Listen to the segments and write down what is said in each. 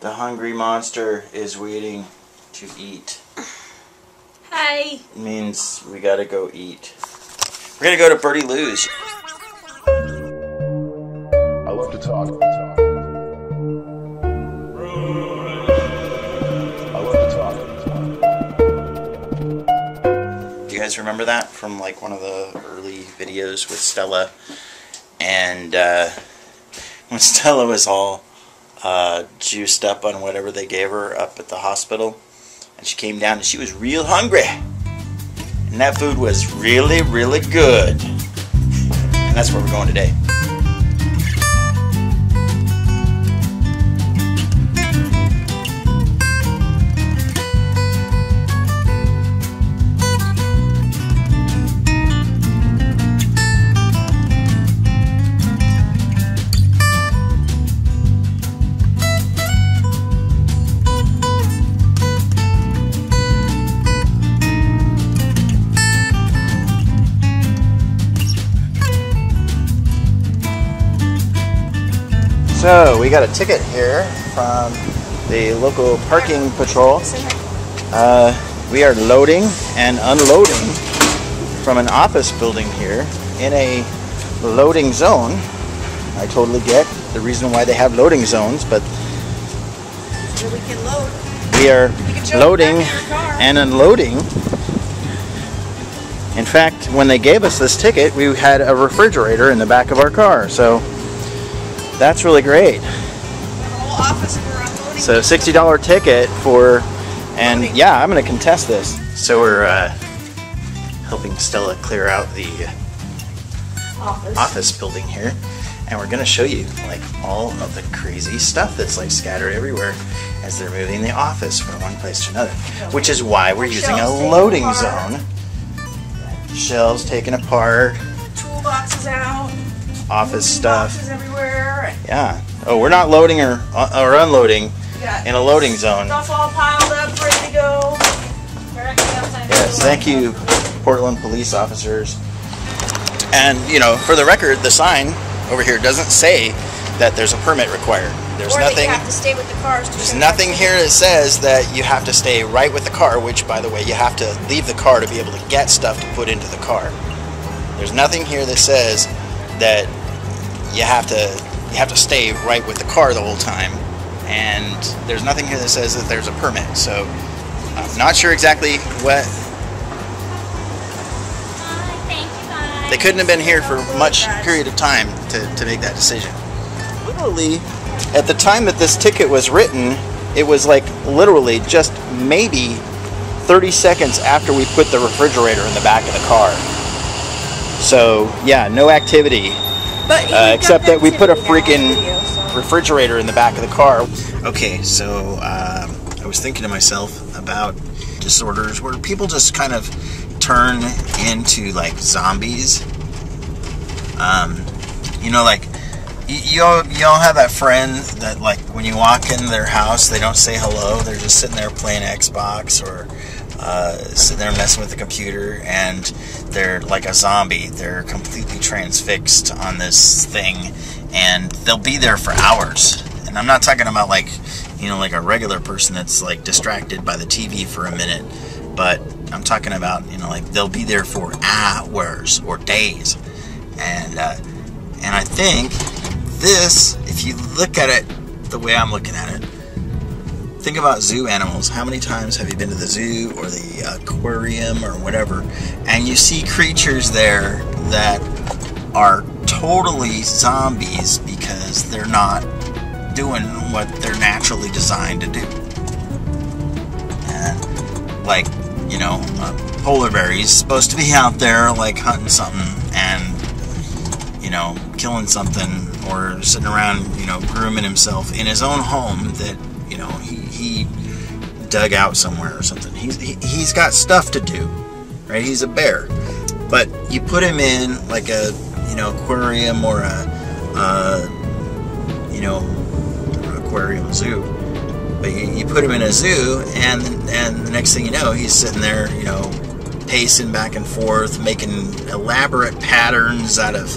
The hungry monster is waiting to eat. Hi. It means we gotta go eat. We're gonna go to Birdie Lou's. I love to talk. Do you guys remember that from like one of the early videos with Stella? And when Stella was all juiced up on whatever they gave her up at the hospital, and she came down and she was real hungry, and that food was really, really good. And that's where we're going today. So we got a ticket here from the local parking patrol. We are loading and unloading from an office building here in a loading zone. I totally get the reason why they have loading zones, but So we can load. we are loading and unloading. In fact, when they gave us this ticket, we had a refrigerator in the back of our car, so that's really great. So $60 ticket for, and yeah, I'm going to contest this. So we're helping Stella clear out the office building here, and we're going to show you like all of the crazy stuff that's like scattered everywhere as they're moving the office from one place to another, which is why we're using a loading zone. Shelves taken apart, Toolboxes out, office stuff. boxes everywhere. Yeah. Oh, we're not loading or unloading in a loading zone. Stuff all piled up, ready to go. Yes, thank you, Portland police officers. And, you know, for the record, the sign over here doesn't say that there's a permit required. There's or nothing. That you have to stay with the cars. There's nothing here that says that you have to stay right with the car, which, by the way, you have to leave the car to be able to get stuff to put into the car. There's nothing here that says that you have to stay right with the car the whole time, and there's nothing here that says that there's a permit. So I'm not sure exactly what. They couldn't have been here for much period of time to make that decision. Literally, at the time that this ticket was written, it was like literally just maybe 30 seconds after we put the refrigerator in the back of the car. So yeah, no activity. Except that we put a freaking refrigerator in the back of the car. Okay, so I was thinking to myself about disorders where people just kind of turn into like zombies. You know, like you all have that friend that like when you walk in their house, they don't say hello. They're just sitting there playing Xbox or sitting there messing with the computer, and they're like a zombie. They're completely transfixed on this thing, and they'll be there for hours. And I'm not talking about like, you know, like a regular person that's like distracted by the TV for a minute, but I'm talking about, you know, like they'll be there for hours or days. And I think this, if you look at it the way I'm looking at it, think about zoo animals. How many times have you been to the zoo or the aquarium or whatever, and you see creatures there that are totally zombies because they're not doing what they're naturally designed to do. And like, you know, polar bear's supposed to be out there like hunting something and, you know, killing something, or sitting around, you know, grooming himself in his own home that, you know, he dug out somewhere or something. He's got stuff to do, right? He's a bear. But you put him in like a, you know, aquarium or a you know, aquarium zoo. But you put him in a zoo, and the next thing you know, he's sitting there, you know, pacing back and forth, making elaborate patterns out of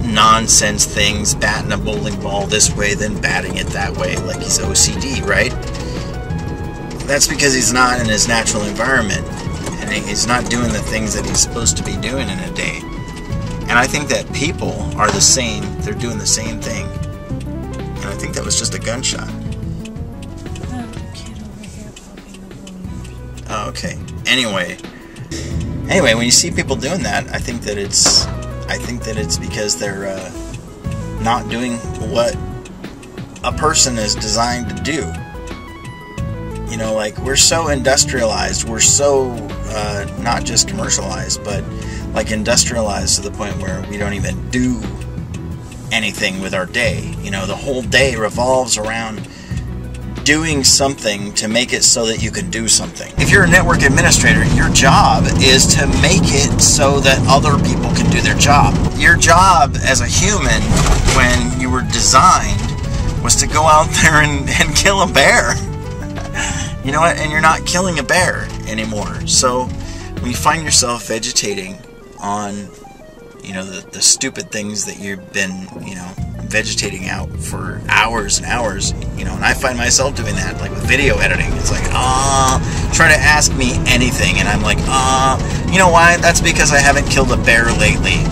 nonsense things, batting a bowling ball this way, then batting it that way, like he's OCD, right? That's because he's not in his natural environment, and he's not doing the things that he's supposed to be doing in a day. And I think that people are the same. They're doing the same thing. And I think that was just a gunshot. Oh, okay. Anyway, when you see people doing that, I think that it's because they're not doing what a person is designed to do. You know, like, we're so industrialized, we're so not just commercialized, but like industrialized to the point where we don't even do anything with our day. You know, the whole day revolves around doing something to make it so that you can do something. If you're a network administrator, your job is to make it so that other people can do their job. Your job as a human, when you were designed, was to go out there and kill a bear. You know what? And you're not killing a bear anymore. So when you find yourself vegetating on, you know, the stupid things that you've been, you know, vegetating out for hours and hours, you know, and I find myself doing that, like with video editing. It's like, try to ask me anything, and I'm like, you know why? That's because I haven't killed a bear lately.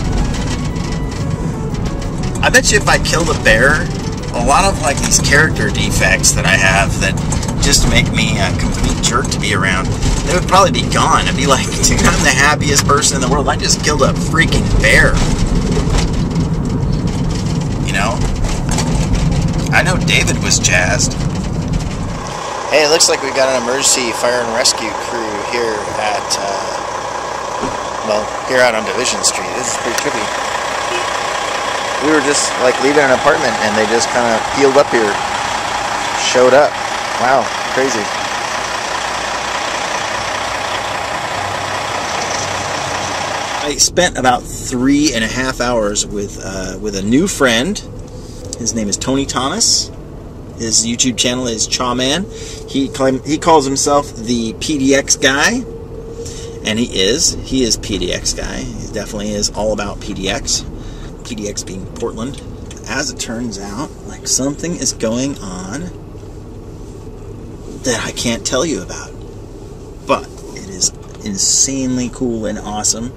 I bet you if I killed a bear, a lot of like these character defects that I have that just make me a complete jerk to be around, they would probably be gone. I'd be like, dude, I'm the happiest person in the world. I just killed a freaking bear. You know? I know David was jazzed. Hey, it looks like we got an emergency fire and rescue crew here at, well, here out on Division Street. This is pretty trippy. We were just like leaving an apartment and they just kind of peeled up here, showed up. Wow, crazy. I spent about 3.5 hours with a new friend. His name is Tony Thomas. His YouTube channel is Chawman. He calls himself the PDX guy, and he is PDX guy. He definitely is all about PDX. PDX being Portland. As it turns out, like, something is going on that I can't tell you about, but it is insanely cool and awesome,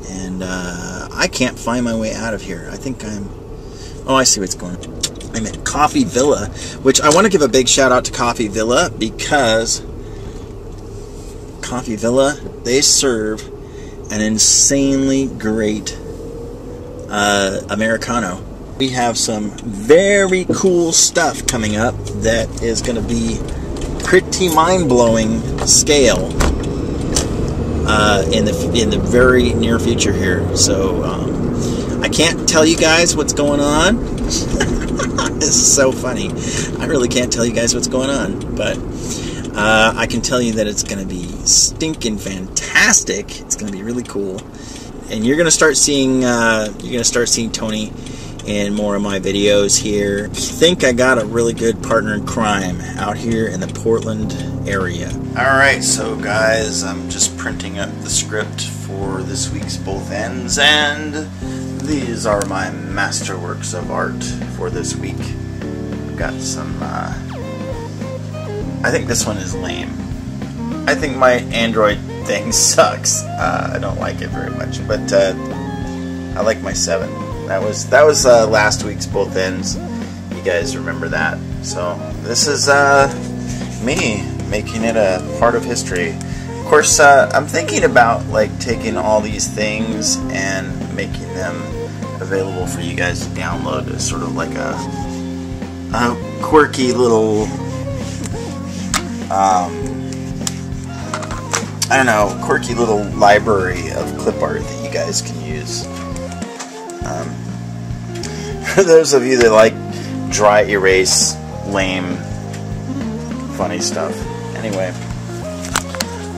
and I can't find my way out of here. I think I see what's going on. I'm at Coffee Villa, which I want to give a big shout out to Coffee Villa, because Coffee Villa, they serve an insanely great Americano. We have some very cool stuff coming up that is going to be pretty mind-blowing scale in the very near future here. So I can't tell you guys what's going on. This is so funny. I really can't tell you guys what's going on, but I can tell you that it's going to be stinking fantastic. It's going to be really cool, and you're going to start seeing Tony in more of my videos here. I think I got a really good partner in crime out here in the Portland area. Alright, so guys, I'm just printing up the script for this week's Both Ends, and these are my masterworks of art for this week. I've got some, I think this one is lame. I think my Android thing sucks. I don't like it very much, but I like my 7. That was last week's Both Ends. You guys remember that. So this is me making it a part of history. Of course, I'm thinking about like taking all these things and making them available for you guys to download as sort of like a quirky little I don't know, quirky little library of clip art that you guys can use. For those of you that like dry erase, lame, funny stuff. Anyway,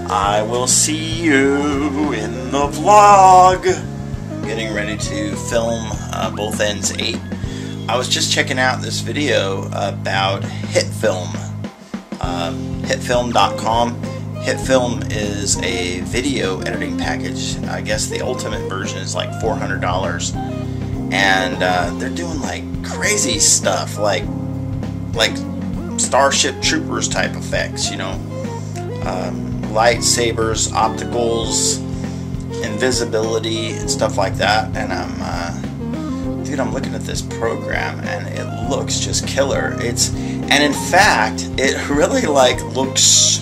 I will see you in the vlog. Getting ready to film Both Ends 8. I was just checking out this video about HitFilm. HitFilm.com. HitFilm is a video editing package. I guess the ultimate version is like $400. and they're doing like crazy stuff, like Starship Troopers type effects, you know, lightsabers, opticals, invisibility, and stuff like that. And I'm looking at this program, and it looks just killer. And in fact, it really like looks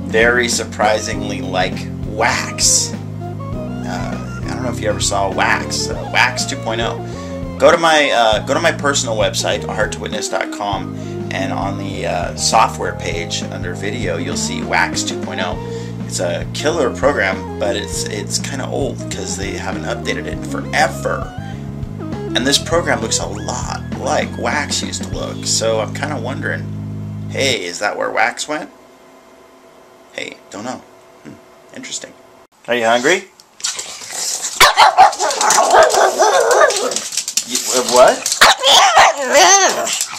very surprisingly like Wax. I don't know if you ever saw Wax 2.0. Go to my personal website, ahearttowitness.com, and on the software page under video, you'll see Wax 2.0. It's a killer program, but it's kind of old because they haven't updated it in forever. And this program looks a lot like Wax used to look. So I'm kind of wondering, hey, is that where Wax went? Hey, don't know. Interesting. Are you hungry? What?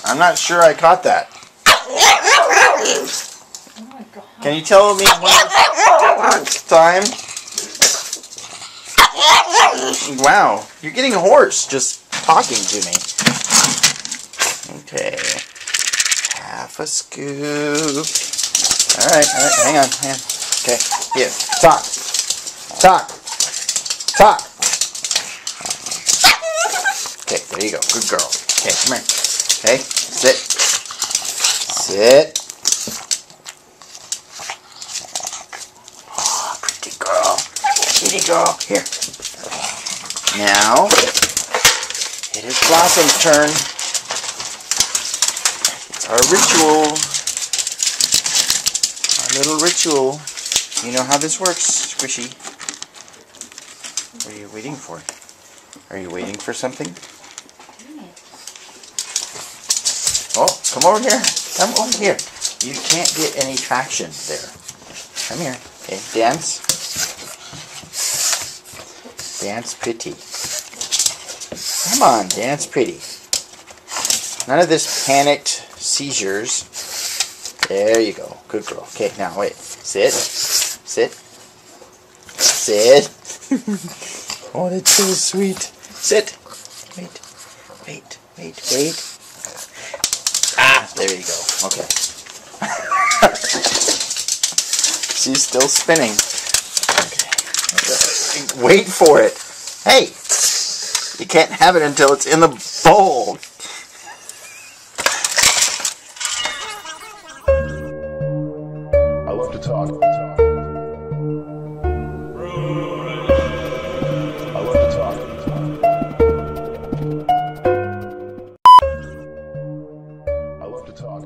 I'm not sure I caught that. Oh my God. Can you tell me one more time? Wow, you're getting hoarse just talking to me. Okay. Half a scoop. Alright, hang on. Okay, here. Talk. Okay, there you go. Good girl. Okay, come here. Okay, sit. Oh, pretty girl. Here. Now, it is Blossom's turn. It's our ritual. Our little ritual. You know how this works, Squishy. What are you waiting for? Are you waiting for something? Oh, come over here. Come over here. You can't get any traction there. Come here. Okay, dance. Dance pretty. Come on, dance pretty. None of this panicked seizures. There you go. Good girl. Okay, now wait. Sit. Oh, that's so sweet. Sit. Wait. Ah, there you go. Okay. She's still spinning. Okay. Wait for it. Hey! You can't have it until it's in the bowl. I love to talk. I love to talk. I love to talk.